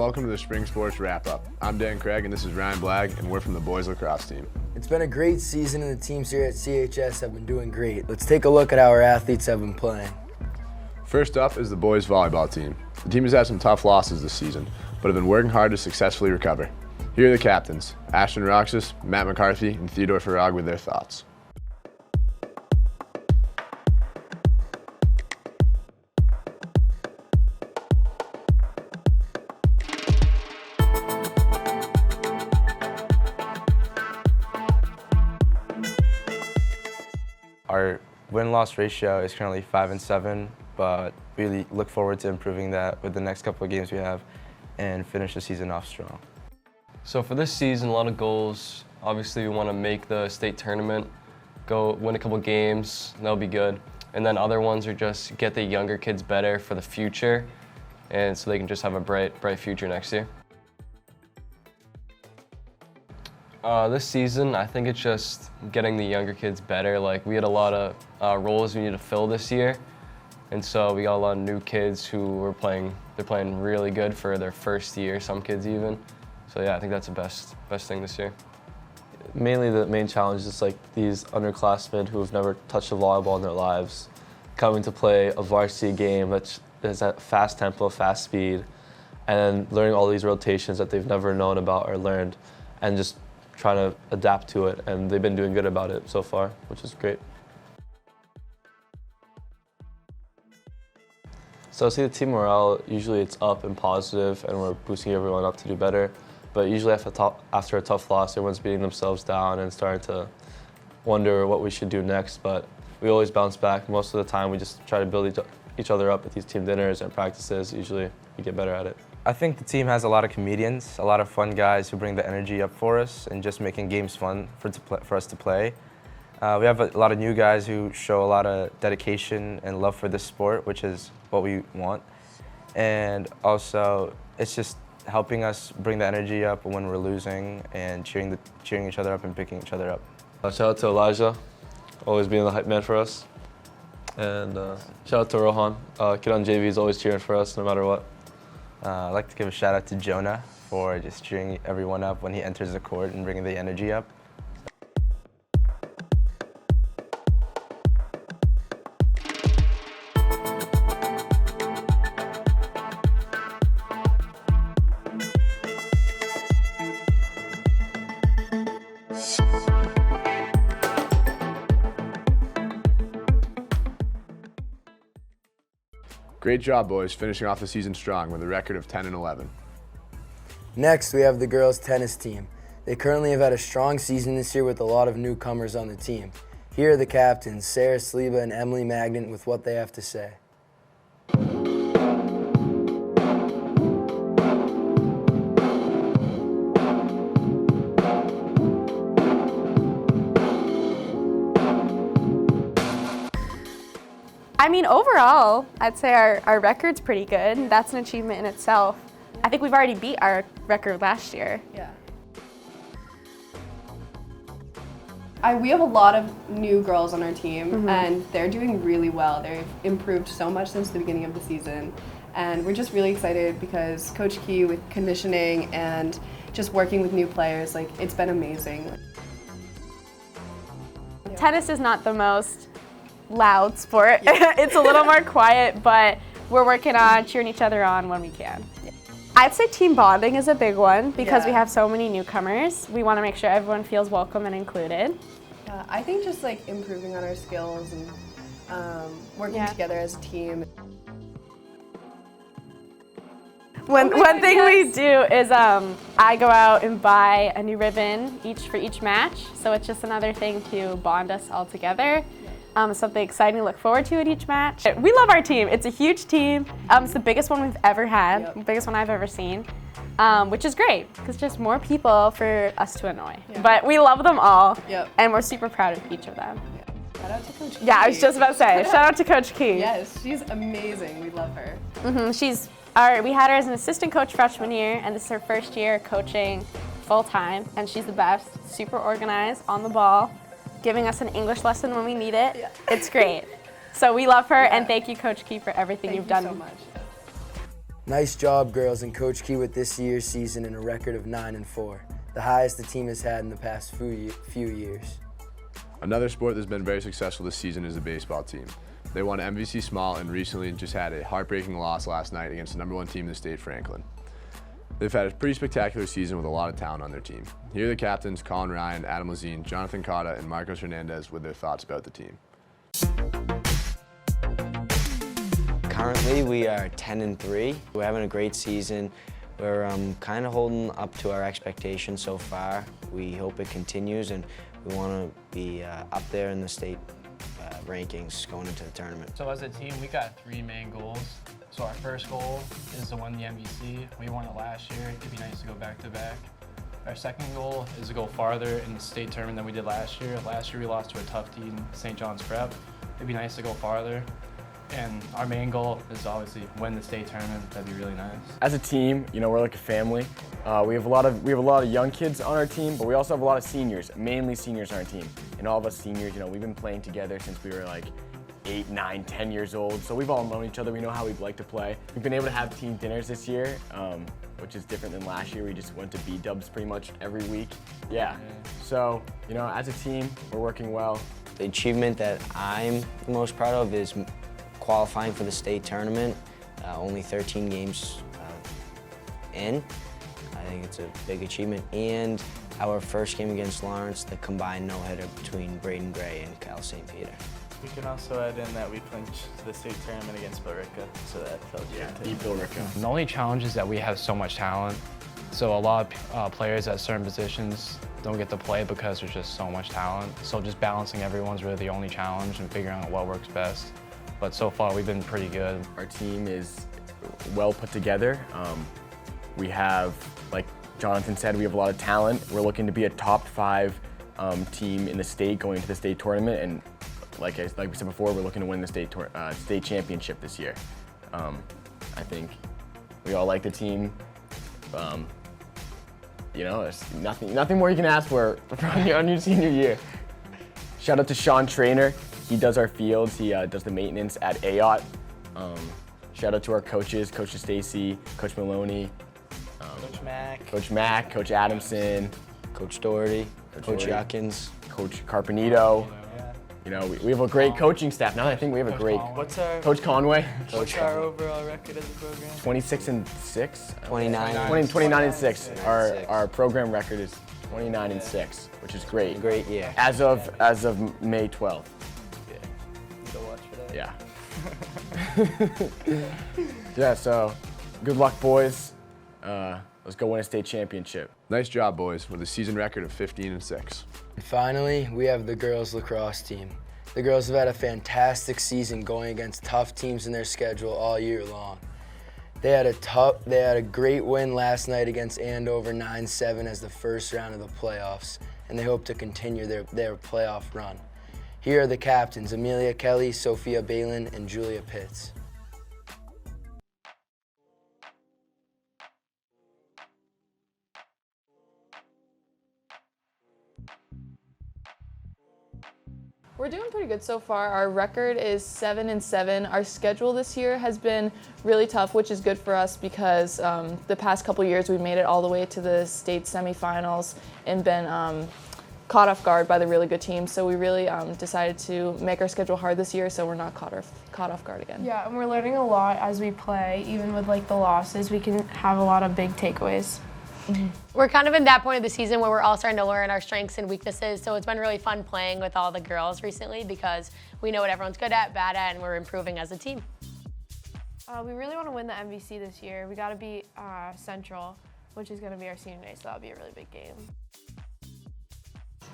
welcome to the Spring Sports Wrap-Up. I'm Dan Craig, and this is Ryan Blagg, and we're from the boys lacrosse team. It's been a great season, and the teams here at CHS have been doing great. Let's take a look at how our athletes have been playing. First up is the boys volleyball team. The team has had some tough losses this season, but have been working hard to successfully recover. Here are the captains, Ashton Roxas, Matt McCarthy, and Theodore Farag with their thoughts. Our win-loss ratio is currently 5-7, but we look forward to improving that with the next couple of games we have and finish the season off strong. So for this season, a lot of goals. Obviously, we want to make the state tournament, go win a couple games, that'll be good. And then other ones are just get the younger kids better for the future, and so they can just have a bright future next year. This season, I think it's just getting the younger kids better. Like, we had a lot of roles we need to fill this year, and so we got a lot of new kids who were they're playing really good for their first year, some kids even. So yeah, I think that's the best thing this year. Mainly the main challenge is like these underclassmen who have never touched a volleyball in their lives, coming to play a varsity game that is at fast tempo, fast speed, and then learning all these rotations that they've never known about or learned, and just trying to adapt to it, and they've been doing good about it so far, which is great. So see the team morale, usually it's up and positive, and we're boosting everyone up to do better. But usually after a tough loss, everyone's beating themselves down and starting to wonder what we should do next. But we always bounce back. Most of the time, we just try to build each other up at these team dinners and practices. Usually, we get better at it. I think the team has a lot of comedians, a lot of fun guys who bring the energy up for us and just making games fun for us to play. We have a lot of new guys who show a lot of dedication and love for this sport, which is what we want. And also, it's just helping us bring the energy up when we're losing and cheering each other up and picking each other up. Shout out to Elijah, always being the hype man for us. And shout out to Rohan, kid on JV is always cheering for us no matter what. I'd like to give a shout out to Jonah for just cheering everyone up when he enters the court and bringing the energy up. Great job, boys, finishing off the season strong with a record of 10-11. Next, we have the girls' tennis team. They currently have had a strong season this year with a lot of newcomers on the team. Here are the captains, Sarah Sleba and Emily Magnan, with what they have to say. I mean, overall, I'd say our record's pretty good. That's an achievement in itself. I think we've already beat our record last year. Yeah. We have a lot of new girls on our team, and they're doing really well. They've improved so much since the beginning of the season, and we're just really excited because Coach Key, with conditioning and just working with new players, like, it's been amazing. Tennis is not the most loud sport. It's a little more quiet, but we're working on cheering each other on when we can. I'd say team bonding is a big one because we have so many newcomers. We want to make sure everyone feels welcome and included. I think just like improving on our skills and working together as a team. One thing we do is I go out and buy a new ribbon for each match, so it's just another thing to bond us all together. Something exciting to look forward to at each match. We love our team. It's a huge team. It's the biggest one we've ever had, the biggest one I've ever seen, which is great because just more people for us to annoy. But we love them all, and we're super proud of each of them. Shout out to Coach Key. Yeah, I was just about to say, shout out to Coach Key. Yes, she's amazing. We love her. We had her as an assistant coach freshman year, and this is her first year coaching full-time, and she's the best, super organized, on the ball, giving us an English lesson when we need it. It's great. So we love her, and thank you, Coach Key, for everything you've done. Thank you so much. Nice job, girls, and Coach Key with this year's season and a record of 9-4, the highest the team has had in the past few years. Another sport that's been very successful this season is the baseball team. They won MVC Small and recently just had a heartbreaking loss last night against the #1 team in the state, Franklin. They've had a pretty spectacular season with a lot of talent on their team. Here are the captains, Colin Ryan, Adam Lazine, Jonathan Cotta, and Marcos Hernandez with their thoughts about the team. Currently, we are 10-3. We're having a great season. We're kind of holding up to our expectations so far. We hope it continues, and we want to be up there in the state rankings going into the tournament. So as a team, we got 3 main goals. So our first goal is to win the MVC. We won it last year. It'd be nice to go back-to-back. Our second goal is to go farther in the state tournament than we did last year. Last year, we lost to a tough team, St. John's Prep. It'd be nice to go farther. And our main goal is obviously win the state tournament. That'd be really nice. As a team, we're like a family. We have a lot of young kids on our team, but we also have a lot of seniors, mainly seniors on our team. And all of us seniors, we've been playing together since we were like 8, 9, 10 years old. So we've all known each other. We know how we'd like to play. We've been able to have team dinners this year, which is different than last year. We just went to B-dubs pretty much every week. Yeah. So, as a team, we're working well. The achievement that I'm the most proud of is qualifying for the state tournament. Only 13 games in. I think it's a big achievement. And our first game against Lawrence, the combined no-hitter between Braden Gray and Cal St. Peter. We can also add in that we clinched the state tournament against Billerica, so that felt good too. Beat Billerica. The only challenge is that we have so much talent. So a lot of players at certain positions don't get to play because there's just so much talent. So just balancing everyone's really the only challenge and figuring out what works best. But so far, we've been pretty good. Our team is well put together. We have, like Jonathan said, we have a lot of talent. We're looking to be a top 5 team in the state going into the state tournament. And like we said before, we're looking to win the state championship this year. I think we all like the team. There's nothing more you can ask for on your senior year. Shout out to Sean Trainer. He does our fields. He does the maintenance at AOT. Shout out to our coaches, Coach Stacy, Coach Maloney, Coach Mack, Coach Adamson, Coach Doherty, Coach Yuckins, Coach Carpenito. We have a great coaching staff. Now that I think we have a great Coach Conway. What's our overall record as a program? 26-6. 29. 29-6. Our program record is 29-6, which is great. Great year. As of May 12th. Go watch for that. Yeah. Yeah. So, good luck, boys. Let's go win a state championship. Nice job, boys, with a season record of 15-6. And finally, we have the girls lacrosse team. The girls have had a fantastic season going against tough teams in their schedule all year long. They had a great win last night against Andover 9-7 as the first round of the playoffs, and they hope to continue their playoff run. Here are the captains, Amelia Kelly, Sophia Balin, and Julia Pitts. We're doing pretty good so far. Our record is 7-7. Our schedule this year has been really tough, which is good for us because the past couple years we've made it all the way to the state semifinals and been caught off guard by the really good teams. So we really decided to make our schedule hard this year so we're not caught off guard again. Yeah, and we're learning a lot as we play. Even with the losses, we can have a lot of big takeaways. Mm-hmm. We're kind of in that point of the season where we're all starting to learn our strengths and weaknesses, so it's been really fun playing with all the girls recently because we know what everyone's good at, bad at, and we're improving as a team. We really want to win the MVC this year. We got to beat Central, which is going to be our senior night, so that'll be a really big game.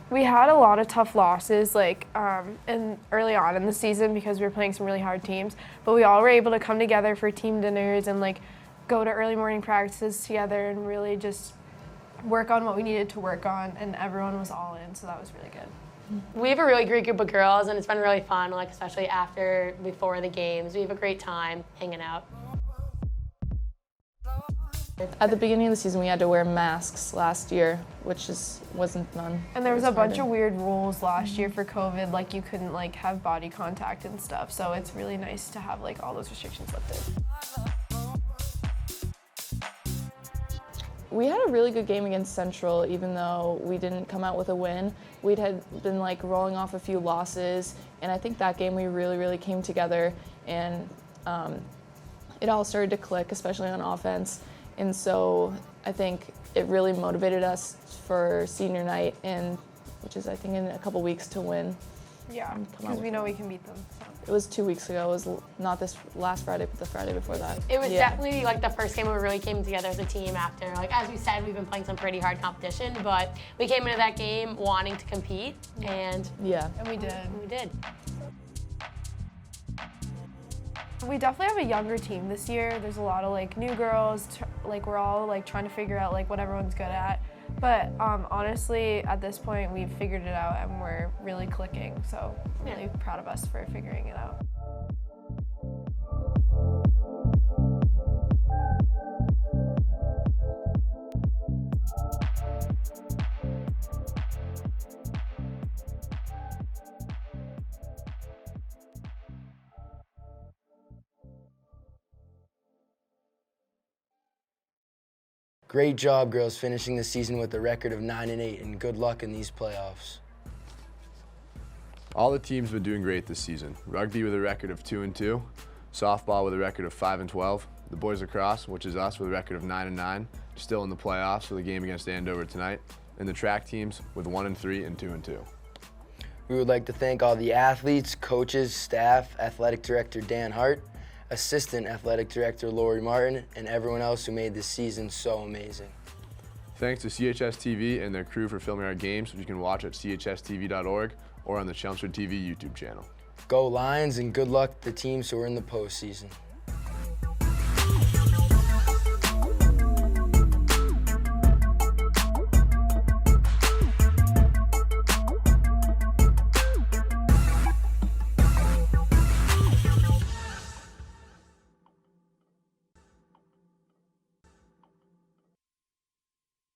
We had a lot of tough losses early on in the season because we were playing some really hard teams, but we all were able to come together for team dinners and go to early morning practices together and really just work on what we needed to work on, and everyone was all in, so that was really good. We have a really great group of girls, and it's been really fun, especially before the games. We have a great time hanging out. At the beginning of the season, we had to wear masks last year, which wasn't fun. And there was a bunch of weird rules last year for COVID, you couldn't have body contact and stuff, so it's really nice to have all those restrictions lifted. We had a really good game against Central, even though we didn't come out with a win. We'd had been like rolling off a few losses, and I think that game we really came together, and it all started to click, especially on offense. And so I think it really motivated us for senior night, and which is I think in a couple weeks to win. Yeah, because we know we can beat them. So. It was 2 weeks ago. It was not this last Friday, but the Friday before that. It was definitely like the first game where we really came together as a team after, like as we said, we've been playing some pretty hard competition, but we came into that game wanting to compete, and we did. We did. We definitely have a younger team this year. There's a lot of like new girls. Like we're all like trying to figure out like what everyone's good at. But honestly, at this point, we've figured it out and we're really clicking. So I'm really proud of us for figuring it out. Great job, girls, finishing the season with a record of 9-8, and good luck in these playoffs. All the teams have been doing great this season. Rugby with a record of 2-2, softball with a record of 5-12, the boys lacrosse, which is us, with a record of 9-9, still in the playoffs for the game against Andover tonight, and the track teams with 1-3 and 2-2. We would like to thank all the athletes, coaches, staff, athletic director Dan Hart, Assistant Athletic Director Lori Martin, and everyone else who made this season so amazing. Thanks to CHSTv and their crew for filming our games, which you can watch at chstv.org or on the Chelmsford TV YouTube channel. Go Lions, and good luck to the teams who are in the postseason.